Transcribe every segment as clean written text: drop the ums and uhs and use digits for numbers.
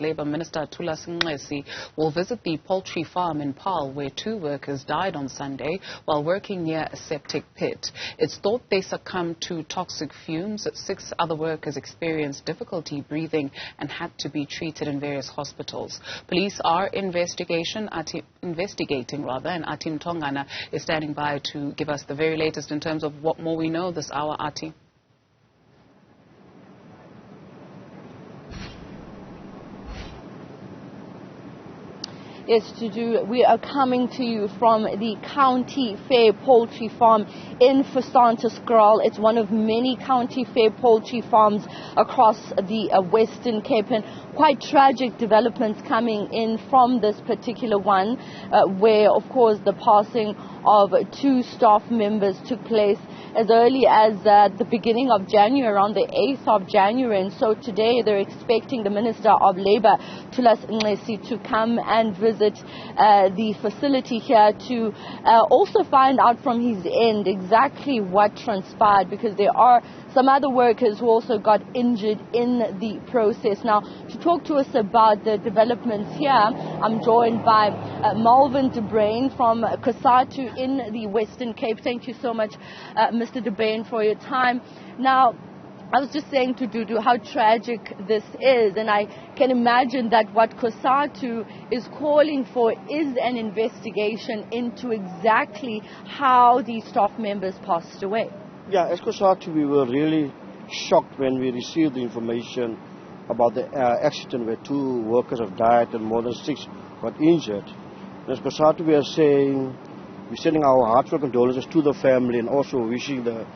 Labour Minister Thulas Nxesi will visit the poultry farm in Paarl where 2 workers died on Sunday while working near a septic pit. It's thought they succumbed to toxic fumes. 6 other workers experienced difficulty breathing and had to be treated in various hospitals. Police are investigating, and Athi Mtongana is standing by to give us the very latest in terms of what more we know this hour. Athi. Yes, we are coming to you from the County Fair Poultry Farm in Thulas. It's one of many County Fair poultry farms across the Western Cape, and quite tragic developments coming in from this particular one, where, of course, the passing of 2 staff members took place as early as the beginning of January, around the 8th of January. And so today they're expecting the Minister of Labour, Thulas Nxesi, to come and visit the facility here to also find out from his end exactly what transpired, because there are some other workers who also got injured in the process. Now, to talk to us about the developments here, I'm joined by Malvin De Bruin from COSATU in the Western Cape. Thank you so much, Mr. De Bruin, for your time. Now, I was just saying to Dudu how tragic this is, and I can imagine that what COSATU is calling for is an investigation into exactly how these staff members passed away. Yeah, as COSATU, we were really shocked when we received the information about the accident where 2 workers have died and more than 6 got injured. And as COSATU, we are saying, we're sending our heartfelt condolences to the family and also wishing the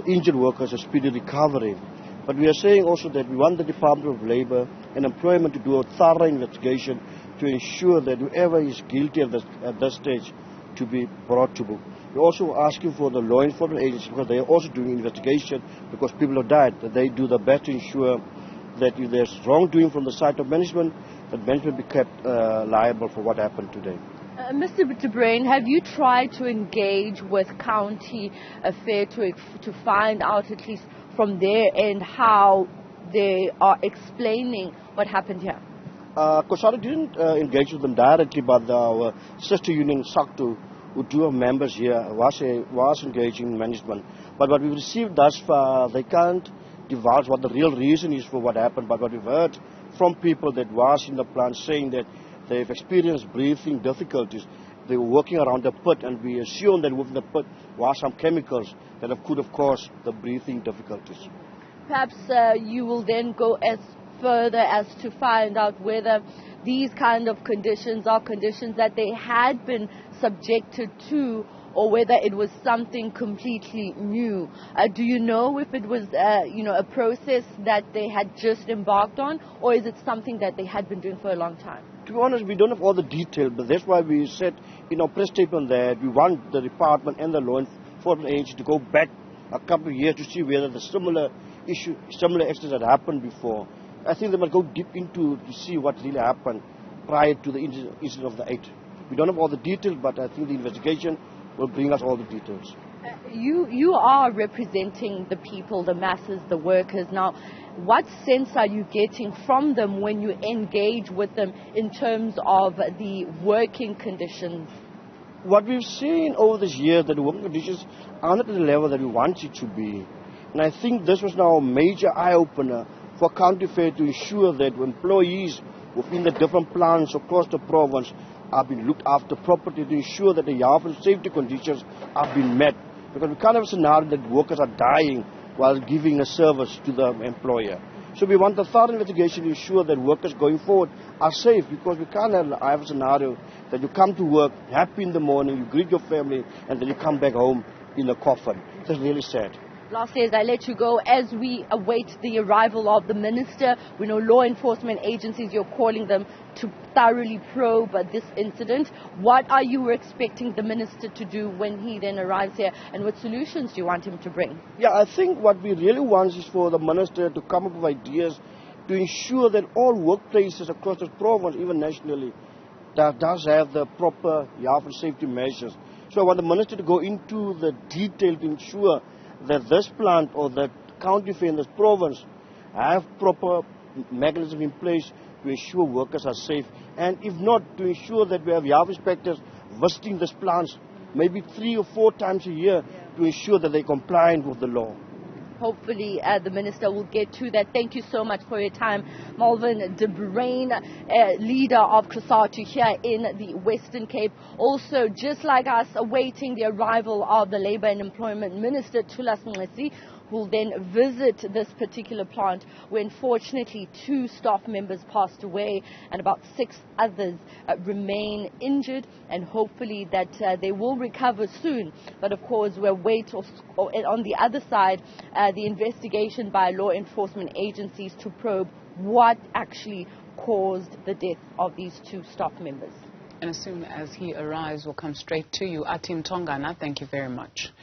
injured workers a speedy recovery. But we are saying also that we want the Department of Labour and Employment to do a thorough investigation to ensure that whoever is guilty at this stage to be brought to book. We're also asking for the law enforcement agencies, because they are also doing investigation because people have died, that they do the best to ensure that if there's wrongdoing from the side of management, that management be kept liable for what happened today. Mr. De Bruin, have you tried to engage with County Fair to find out, at least from their end, how they are explaining what happened here? COSATU didn't engage with them directly, but our sister union, SACTU, who 2 of members here, was engaging in management. But what we've received thus far, they can't divulge what the real reason is for what happened. But what we've heard from people that was in the plant saying that they've experienced breathing difficulties. They were working around the pit, and we assume that within the pit was some chemicals that could have caused the breathing difficulties. Perhaps you will then go as further as to find out whether these kind of conditions are conditions that they had been subjected to, or whether it was something completely new. Do you know if it was a process that they had just embarked on, or is it something that they had been doing for a long time? To be honest, we don't have all the detail, but that's why we said in our press statement that we want the department and the law enforcement agency to go back a couple of years to see whether the similar accidents had happened before. I think they must go deep into to see what really happened prior to the incident of the 8th. We don't have all the details, but I think the investigation will bring us all the details. You are representing the people, the masses, the workers. Now, what sense are you getting from them when you engage with them in terms of the working conditions? What we've seen over this year, that the working conditions are not at the level that we want it to be. And I think this was now a major eye-opener for County Fair to ensure that employees within the different plants across the province are being looked after properly, to ensure that the health and safety conditions are being met. Because we can't have a scenario that workers are dying while giving a service to the employer. So we want a thorough investigation to ensure that workers going forward are safe, because we can't have a scenario that you come to work happy in the morning, you greet your family, and then you come back home in a coffin. That's really sad. Lastly, as I let you go, as we await the arrival of the minister, we know law enforcement agencies, you're calling them to thoroughly probe this incident. What are you expecting the minister to do when he then arrives here, and what solutions do you want him to bring? Yeah, I think what we really want is for the minister to come up with ideas to ensure that all workplaces across the province, even nationally, that does have the proper health and safety measures. So I want the minister to go into the detail to ensure that this plant or the county fair in this province have proper mechanisms in place to ensure workers are safe, and if not, to ensure that we have yard inspectors visiting these plants maybe 3 or 4 times a year to ensure that they're compliant with the law. Hopefully the Minister will get to that. Thank you so much for your time. Malvin de Bruyn, leader of COSATU here in the Western Cape. Also, just like us, awaiting the arrival of the Labour and Employment Minister, Thulas Nxesi, who will then visit this particular plant where unfortunately 2 staff members passed away and about 6 others remain injured, and hopefully that they will recover soon. But of course we'll wait on the other side the investigation by law enforcement agencies to probe what actually caused the death of these 2 staff members. And as soon as he arrives, we'll come straight to you. Athi Mtongana, thank you very much.